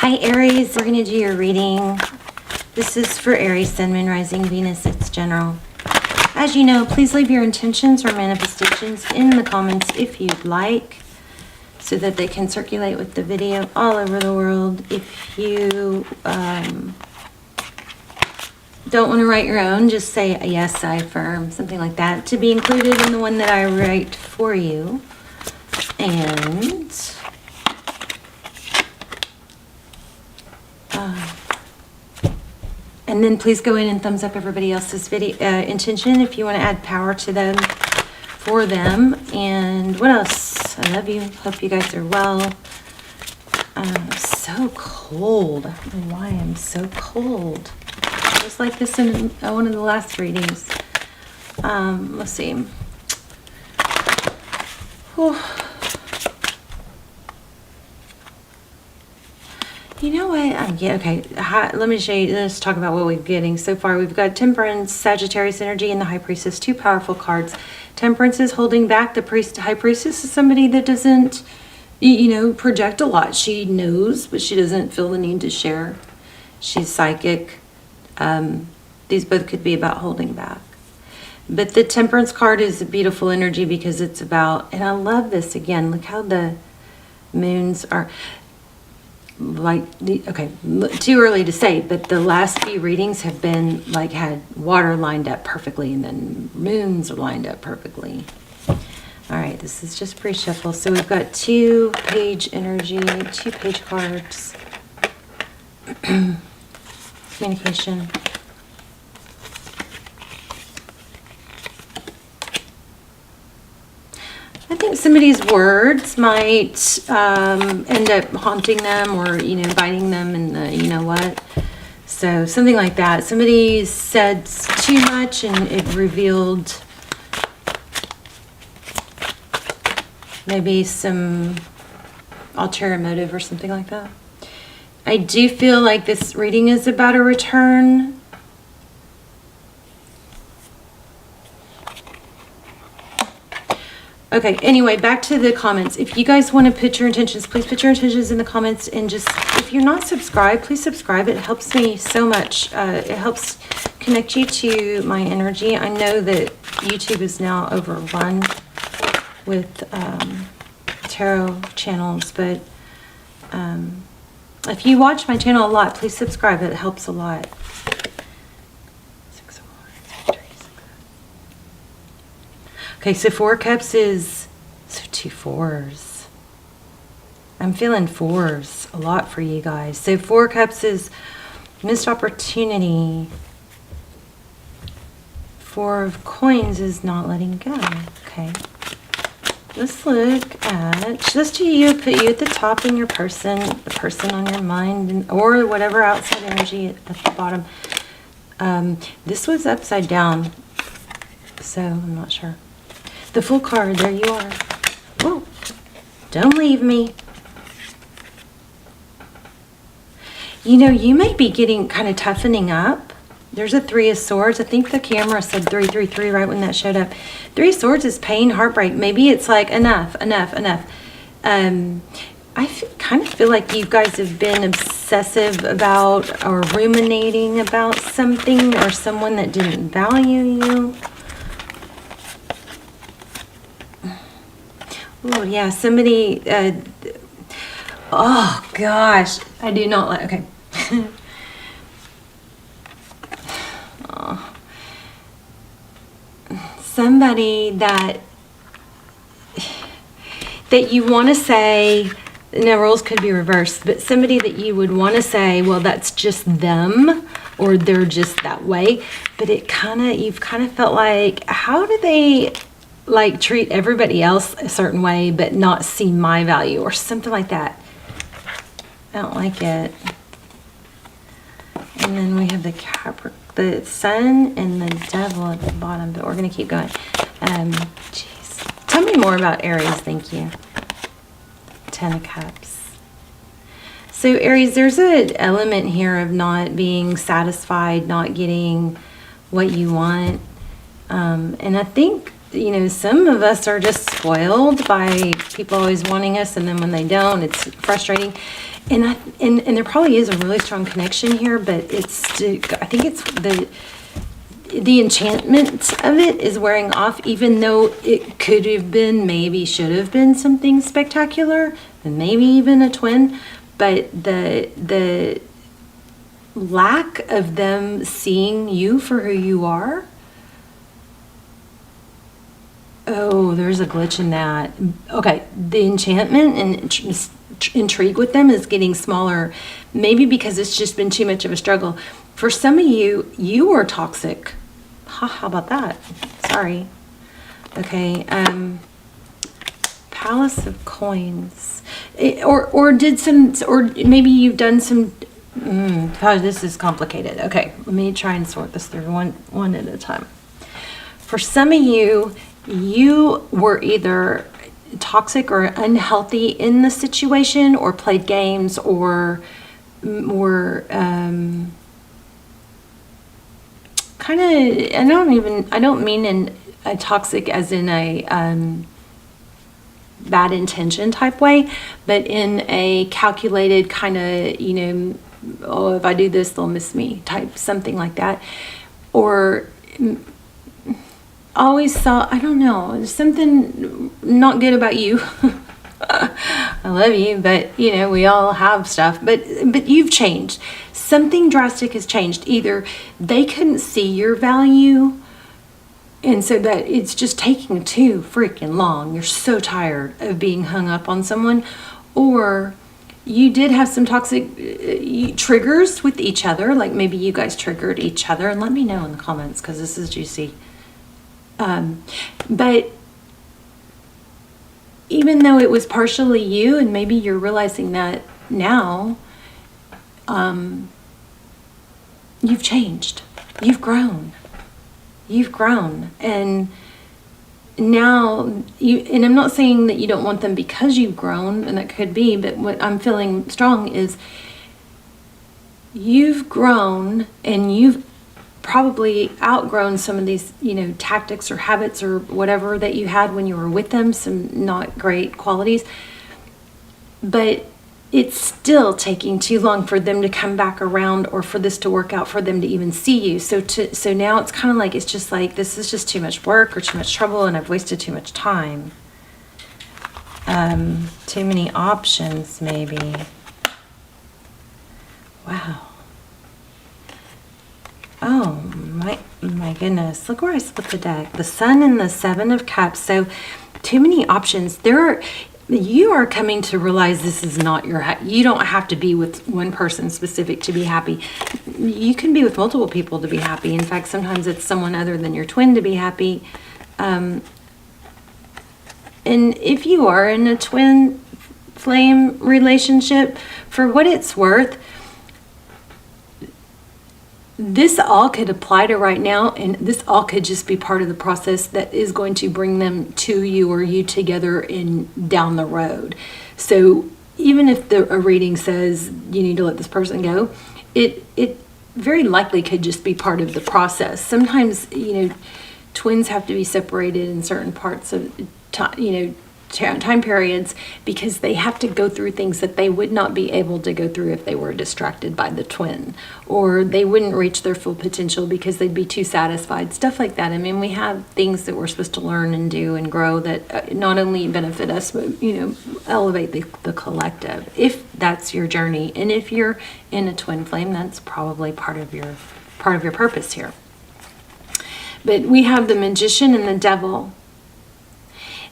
Hi Aries, we're going to do your reading. This is for Aries, Sun, Moon, Rising, Venus. It's general. As you know, please leave your intentions or manifestations in the comments if you'd like, so that they can circulate with the video all over the world. If you don't want to write your own, just say yes, I affirm, something like that, to be included in the one that I write for you. And then please go in and thumbs up everybody else's video intention if you want to add power to them, for them. And what else? I love you. Hope you guys are well. So cold. I don't know why I'm so cold. It was like this in one of the last readings. Let's see. Whew. You know what? Yeah, okay. Let me show you. Let's talk about what we're getting so far. We've got Temperance, Sagittarius energy, and the High Priestess. Two powerful cards. Temperance is holding back. The High Priestess is somebody that doesn't, project a lot. She knows, but she doesn't feel the need to share. She's psychic. These both could be about holding back. But the Temperance card is a beautiful energy because it's about, and I love this again. Look how the moons are. Too early to say, but the last few readings have been like had water lined up perfectly, and then moons are lined up perfectly. All right, this is just pre-shuffle. So we've got 2-page energy, 2-page cards. Communication. I think somebody's words might end up haunting them, or biting them in the what. So something like that. Somebody said too much and it revealed maybe some ulterior motive or something like that. I do feel like this reading is about a return. Okay, anyway, back to the comments. If you guys want to put your intentions, please put your intentions in the comments. And just, if you're not subscribed, please subscribe. It helps me so much. It helps connect you to my energy. I know that YouTube is now overrun with tarot channels, but if you watch my channel a lot, please subscribe. It helps a lot. Okay, so 4 cups is, so 2 4s. I'm feeling 4s a lot for you guys. So 4 cups is missed opportunity. 4 of coins is not letting go. Okay. Let's look at, let's do you, put you at the top in your person, the person on your mind, or whatever outside energy at the bottom. This was upside down, so I'm not sure. The Fool card, there you are. Whoa, don't leave me. You may be getting kind of toughening up. There's a 3 of Swords. I think the camera said 333 right when that showed up. 3 of Swords is pain, heartbreak. Maybe it's like enough. I kind of feel like you guys have been obsessive about or ruminating about something or someone that didn't value you. Oh, yeah, somebody, oh, gosh, I do not like, okay. Oh. Somebody that you want to say, now roles could be reversed, but somebody that you would want to say, well, that's just them, or they're just that way, but you've kind of felt like, how do they treat everybody else a certain way but not see my value or something like that? I don't like it. And then we have the Sun and the Devil at the bottom, but we're going to keep going. Jeez. Tell me more about Aries, thank you. 10 of Cups. So Aries, there's an element here of not being satisfied, not getting what you want. And I think some of us are just spoiled by people always wanting us, and then when they don't, it's frustrating. And there probably is a really strong connection here, but I think it's the enchantment of it is wearing off, even though it could have been, maybe should have been something spectacular, and maybe even a twin, but the lack of them seeing you for who you are. Oh, there's a glitch in that. Okay, the enchantment and intrigue with them is getting smaller, maybe because it's just been too much of a struggle. For some of you, you are toxic. How about that? Sorry. Okay, Palace of Coins. Or maybe you've done some, God, this is complicated. Okay, let me try and sort this through one at a time. For some of you, you were either toxic or unhealthy in the situation, or played games, or were kind of, I don't mean in a toxic as in a bad intention type way, but in a calculated kind of, oh, if I do this, they'll miss me type, something like that. Or always saw, I don't know, something not good about you. I love you, but we all have stuff, but you've changed. Something drastic has changed. Either they couldn't see your value, and so that it's just taking too freaking long. You're so tired of being hung up on someone, or you did have some toxic triggers with each other, like maybe you guys triggered each other, and let me know in the comments because this is juicy. But even though it was partially you, and maybe you're realizing that now, you've changed, you've grown, and now and I'm not saying that you don't want them because you've grown, and that could be, but what I'm feeling strong is you've grown, and you've probably outgrown some of these, tactics or habits or whatever that you had when you were with them, some not great qualities, but it's still taking too long for them to come back around, or for this to work out, for them to even see you. So now it's kind of like, it's just like, this is just too much work or too much trouble, and I've wasted too much time. Too many options, maybe. Wow. Oh my goodness, look where I split the deck. The Sun and the Seven of Cups. So too many options. You are coming to realize this is not you don't have to be with one person specific to be happy. You can be with multiple people to be happy. In fact, sometimes it's someone other than your twin to be happy. And if you are in a twin flame relationship, for what it's worth, this all could apply to right now, and this all could just be part of the process that is going to bring them to you, or you together in down the road. So even if a reading says you need to let this person go, it very likely could just be part of the process. Sometimes, twins have to be separated in certain parts of time periods, because they have to go through things that they would not be able to go through if they were distracted by the twin, or they wouldn't reach their full potential because they'd be too satisfied, stuff like that. I mean, we have things that we're supposed to learn and do and grow that not only benefit us, but elevate the collective, if that's your journey. And if you're in a twin flame, that's probably part of your purpose here. But we have the Magician and the Devil.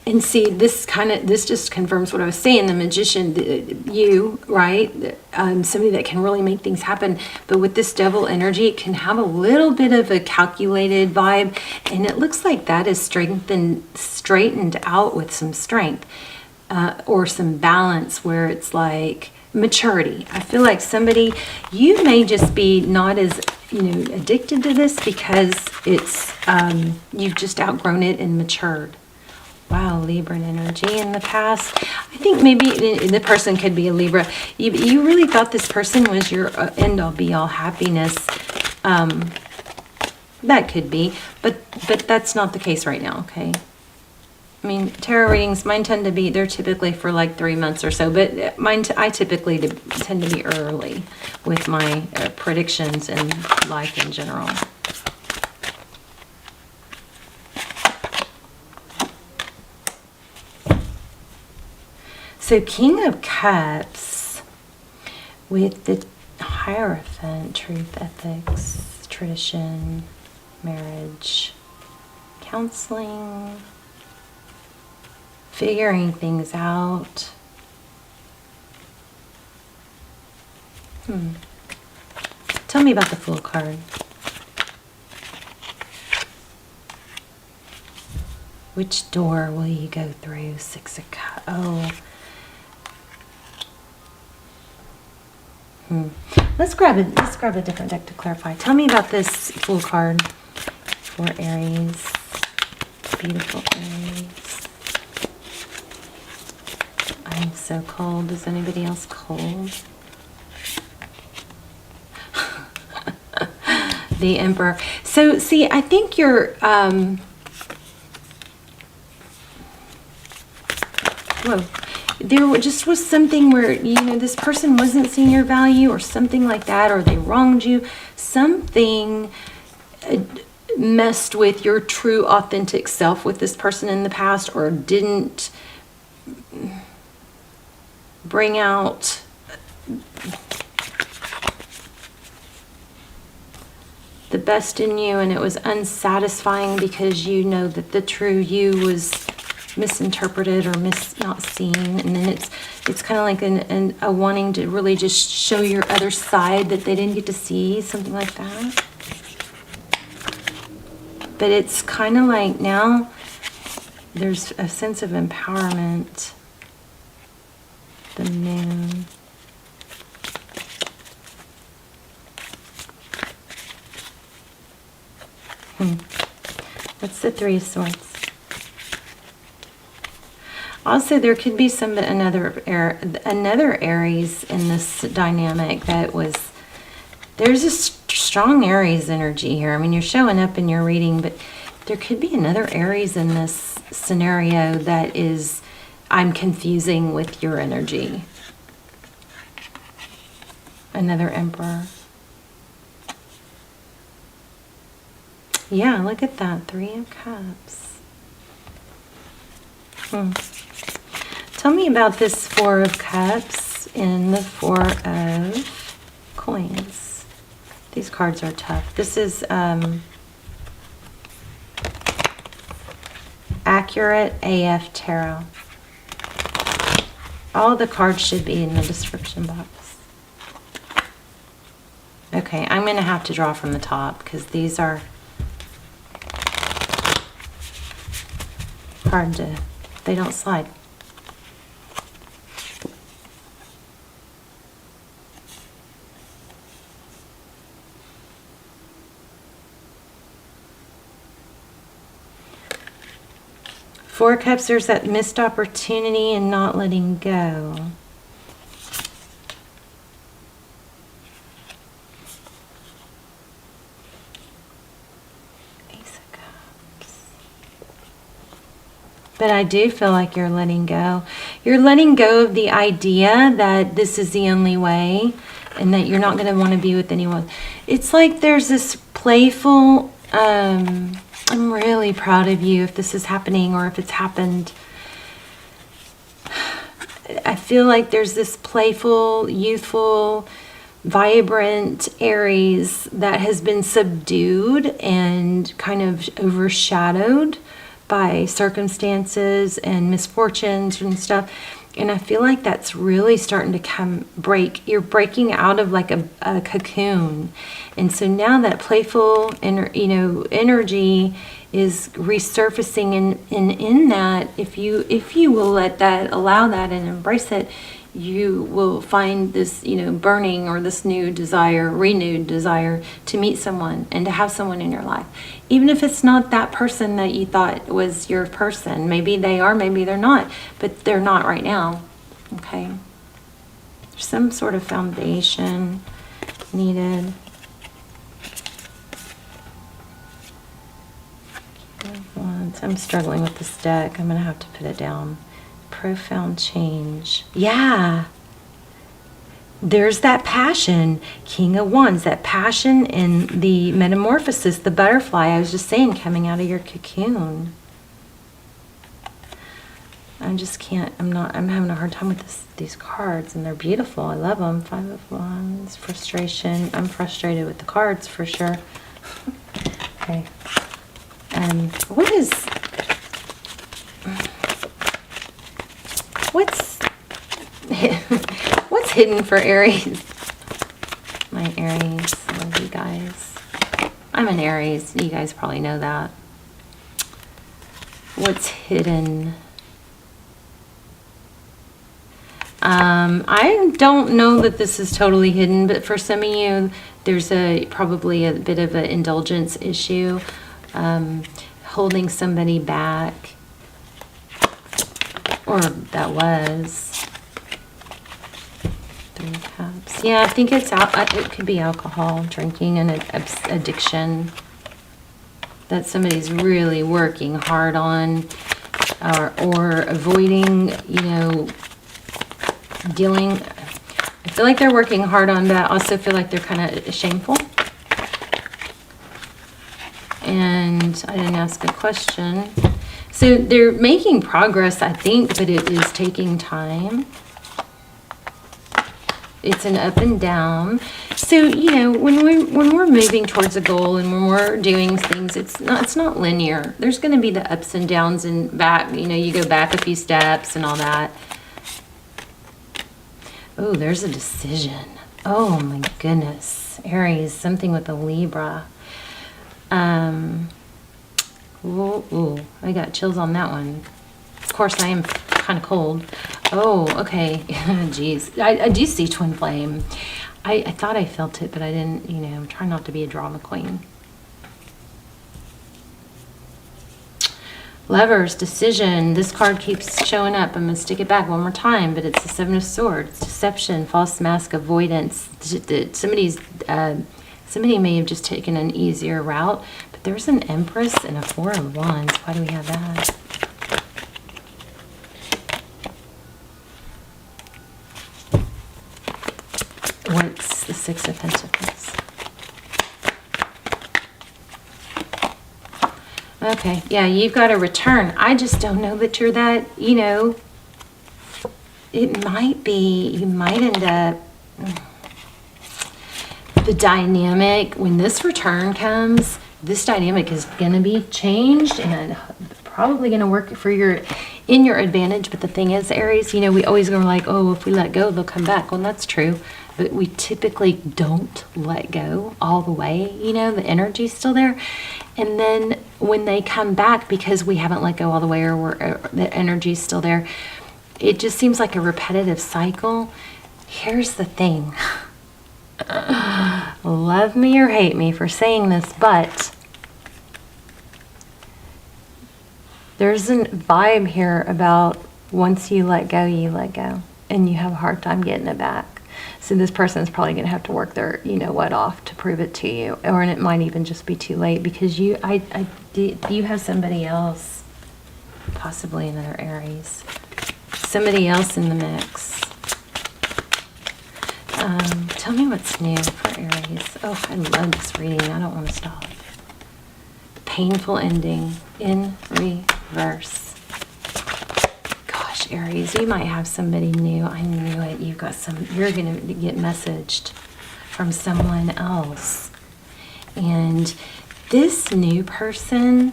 And see, this just confirms what I was saying. The Magician, you, right? Somebody that can really make things happen. But with this Devil energy, it can have a little bit of a calculated vibe. And it looks like that is straightened out with some strength, or some balance, where it's like maturity. I feel like you may just be not as, addicted to this, because it's, you've just outgrown it and matured. Wow, Libra energy in the past. I think maybe the person could be a Libra. You really thought this person was your end-all be-all happiness. That could be, but that's not the case right now, okay? I mean, tarot readings, mine tend to be, they're typically for like 3 months or so, but mine, I typically tend to be early with my predictions and life in general. So King of Cups with the Hierophant, truth, ethics, tradition, marriage, counseling, figuring things out. Tell me about the Fool card. Which door will you go through? Six of Cups. Oh. Let's grab a different deck to clarify. Tell me about this Fool card for Aries. Beautiful Aries. I'm so cold. Is anybody else cold? The Emperor. So see, I think you're whoa. There just was something where, you know, this person wasn't seeing your value or something like that, or they wronged you. Something messed with your true, authentic self with this person in the past, or didn't bring out the best in you, and it was unsatisfying because you know that the true you was misinterpreted or not seen, and then it's kind of like a wanting to really just show your other side that they didn't get to see, something like that. But it's kind of like now there's a sense of empowerment. The Moon. That's the Three of Swords. Also, there could be another Aries in this dynamic that was, there's a strong Aries energy here. I mean, you're showing up in your reading, but there could be another Aries in this scenario that is, I'm confusing with your energy. Another Emperor. Yeah, look at that. Three of Cups. Tell me about this Four of Cups and the Four of Coins. These cards are tough. This is Accurate AF Tarot. All the cards should be in the description box. Okay, I'm going to have to draw from the top because these are hard to, they don't slide. Four of Cups, there's that missed opportunity and not letting go. Ace of Cups. But I do feel like you're letting go. You're letting go of the idea that this is the only way and that you're not going to want to be with anyone. It's like there's this playful, I'm really proud of you if this is happening or if it's happened. I feel like there's this playful, youthful, vibrant Aries that has been subdued and kind of overshadowed by circumstances and misfortunes and stuff. And I feel like that's really starting to break. You're breaking out of like a cocoon. And so now that playful energy is resurfacing, and in that, if you will allow that and embrace it, you will find this, burning or this renewed desire to meet someone and to have someone in your life. Even if it's not that person that you thought was your person. Maybe they are, maybe they're not, but they're not right now, okay? There's some sort of foundation needed. Wands I'm struggling with this deck. I'm going to have to put it down. Profound change. Yeah. There's that passion. King of Wands, that passion in the metamorphosis, the butterfly, I was just saying, coming out of your cocoon. I just can't, I'm having a hard time with these cards, and they're beautiful. I love them. 5 of Wands, frustration. I'm frustrated with the cards for sure. Okay. What's hidden for Aries? My Aries, I love you guys. I'm an Aries. You guys probably know that. What's hidden? I don't know that this is totally hidden, but for some of you, there's probably a bit of an indulgence issue, holding somebody back, or that was 3 Cups. Yeah, I think it could be alcohol, drinking, and addiction that somebody's really working hard on, or avoiding, you know, dealing. I feel like they're working hard on, but I also feel like they're kind of shameful. And I didn't ask a question. So they're making progress, I think, but it is taking time. It's an up and down. So, you know, when we're moving towards a goal and when we're doing things, it's not linear. There's going to be the ups and downs and back, you know, you go back a few steps and all that. Oh, there's a decision. Oh my goodness. Aries, something with a Libra. Ooh, I got chills on that one. Of course, I am kind of cold. Oh, okay. Jeez. I do see twin flame. I thought I felt it, but I didn't, you know, I'm trying not to be a drama queen. Lovers, decision. This card keeps showing up. I'm going to stick it back one more time, but it's the 7 of Swords. Deception, false mask, avoidance. Somebody may have just taken an easier route, but there's an Empress and a 4 of Wands. Why do we have that? What's the 6 of Pentacles? Okay, yeah, you've got to return. I just don't know that you're that, you know, it might be, you might end up, the dynamic, when this return comes, this dynamic is going to be changed and probably going to work for in your advantage. But the thing is, Aries, you know, we always go like, oh, if we let go, they'll come back. Well, that's true. But we typically don't let go all the way. You know, the energy's still there. And then when they come back, because we haven't let go all the way, or the energy's still there, it just seems like a repetitive cycle. Here's the thing. Love me or hate me for saying this, but there's a vibe here about once you let go, and you have a hard time getting it back. So this person is probably going to have to work their, you know what, off to prove it to you, or it might even just be too late because you have somebody else, possibly another Aries, somebody else in the mix. Tell me what's new for Aries. Oh, I love this reading. I don't want to stop. Painful ending in reverse. Gosh, Aries, you might have somebody new. I knew it. You're going to get messaged from someone else. And this new person,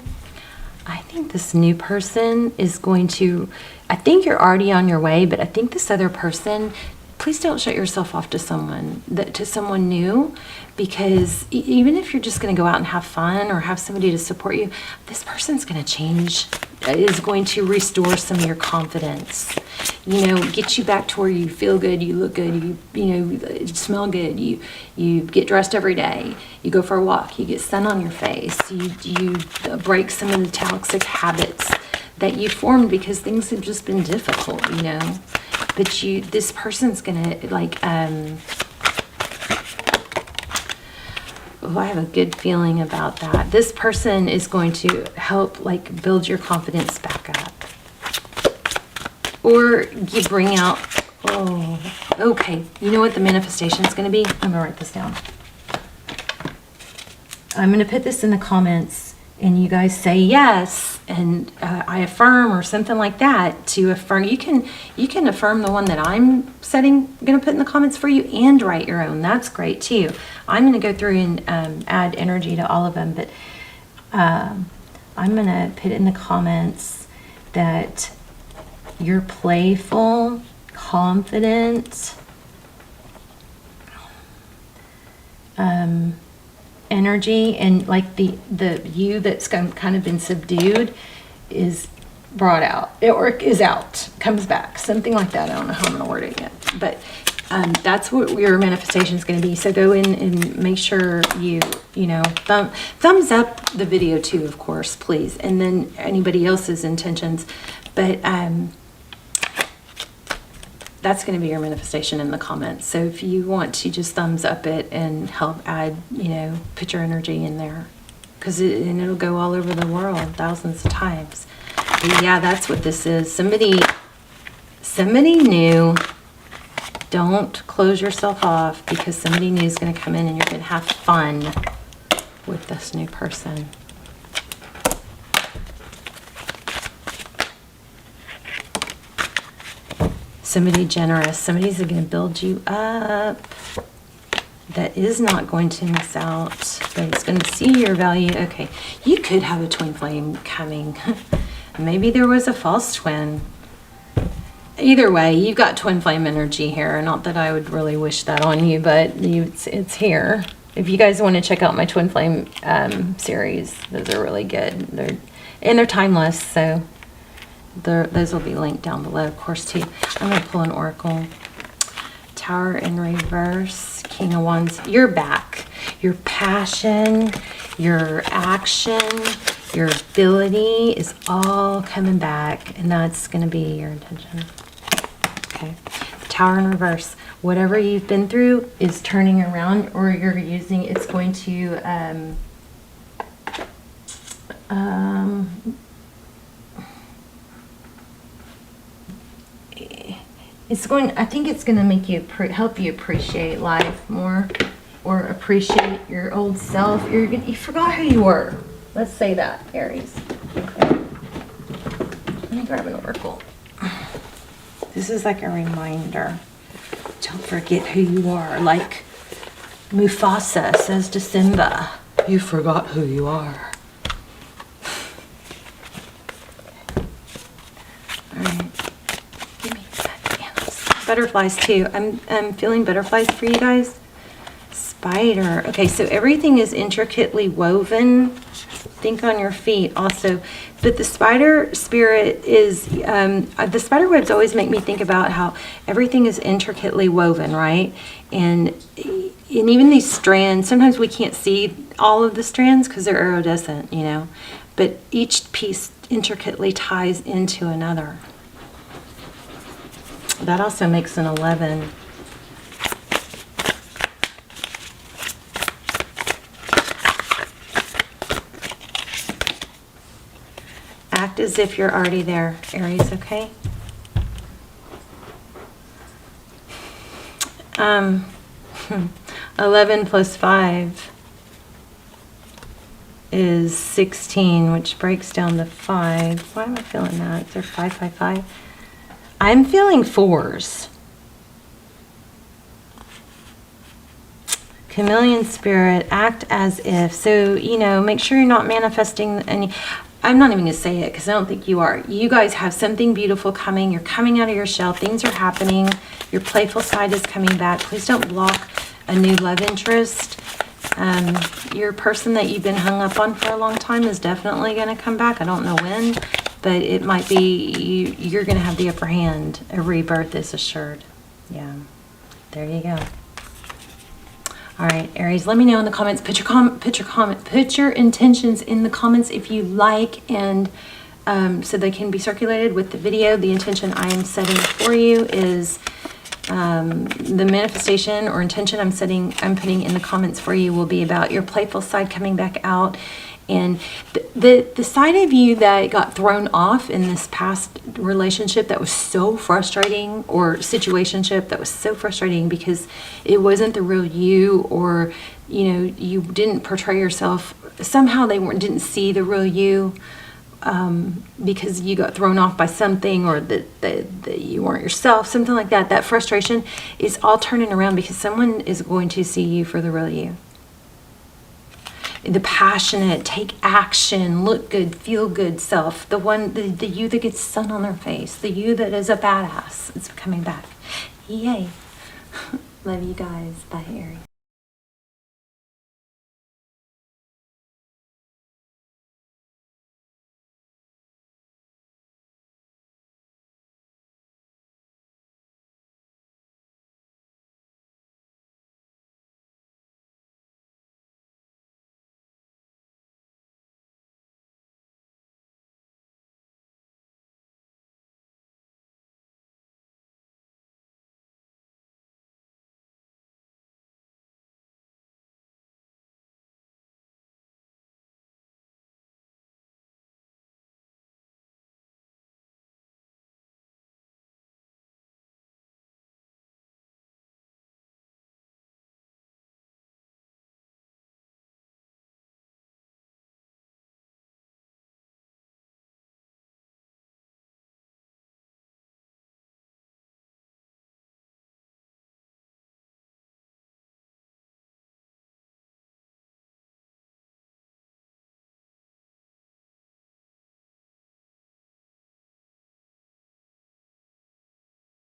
I think this new person is going to, I think you're already on your way, but I think this other person, please don't shut yourself off to someone new, because even if you're just going to go out and have fun or have somebody to support you, this person's going to change, is going to restore some of your confidence, you know, get you back to where you feel good, you look good, you smell good, you get dressed every day, you go for a walk, you get sun on your face, you break some of the toxic habits that you formed because things have just been difficult, you know. But this person's gonna, like, Oh, I have a good feeling about that. This person is going to help like build your confidence back up. Or you bring out, oh, okay. You know what the manifestation is going to be? I'm going to write this down. I'm going to put this in the comments and you guys say yes and I affirm or something like that to affirm. You can affirm the one that I'm going to put in the comments for you and write your own. That's great too. I'm going to go through and add energy to all of them, but I'm going to put in the comments that you're playful, confident, energy, and like the you that's kind of been subdued is brought out or is out, comes back, something like that. I don't know how I'm going to word it yet, but that's what your manifestation is going to be. So go in and make sure you know, thumbs up the video too, of course, please, and then anybody else's intentions, but that's going to be your manifestation in the comments. So if you want to just thumbs up it and help add, you know, put your energy in there, because it'll go all over the world thousands of times. But yeah, that's what this is. Somebody new. Don't close yourself off, because somebody new is going to come in and you're going to have fun with this new person. Somebody generous. Somebody's going to build you up that is not going to miss out, but it's going to see your value. Okay, you could have a twin flame coming. Maybe there was a false twin. Either way, you've got twin flame energy here. Not that I would really wish that on you, but it's here. If you guys want to check out my twin flame series, those are really good. They're timeless, so those will be linked down below, of course, too. I'm going to pull an oracle. Tower in reverse, King of Wands. You're back. Your passion, your action, your ability is all coming back, and that's going to be your intention. Okay. Tower in reverse. Whatever you've been through is turning around, or you're using, it's going to I think it's going to make you help you appreciate life more, or appreciate your old self. You forgot who you were. Let's say that, Aries. Okay. Let me grab an oracle. This is like a reminder. Don't forget who you are. Like Mufasa says to Simba, you forgot who you are. All right. Give me that. Butterflies too. I'm feeling butterflies for you guys. Spider. Okay, so everything is intricately woven. Think on your feet also. But the spider spirit is, the spider webs always make me think about how everything is intricately woven, right? And even these strands, sometimes we can't see all of the strands because they're iridescent, you know. But each piece intricately ties into another. That also makes an 11. Act as if you're already there, Aries, okay? 11 plus 5 is 16, which breaks down to 5. Why am I feeling that? Is there 5, 5, 5? I'm feeling 4s. Chameleon spirit, act as if. So, you know, make sure you're not manifesting any. I'm not even going to say it because I don't think you are. You guys have something beautiful coming. You're coming out of your shell. Things are happening. Your playful side is coming back. Please don't block a new love interest. Your person that you've been hung up on for a long time is definitely going to come back. I don't know when, but it might be you're going to have the upper hand. A rebirth is assured. Yeah, there you go. All right, Aries, let me know in the comments. Put your intentions in the comments if you like, and so they can be circulated with the video. The intention I am setting for you is The manifestation or intention I'm putting in the comments for you will be about your playful side coming back out. And the side of you that got thrown off in this past relationship that was so frustrating, or situationship that was so frustrating because it wasn't the real you, or, you know, you didn't portray yourself. Somehow they didn't see the real you. Because you got thrown off by something, or that you weren't yourself, something like that. That frustration is all turning around because someone is going to see you for the real you. The passionate, take action, look good, feel good self. The you that gets sun on their face. The you that is a badass. It's coming back. Yay. Love you guys. Bye, Aries.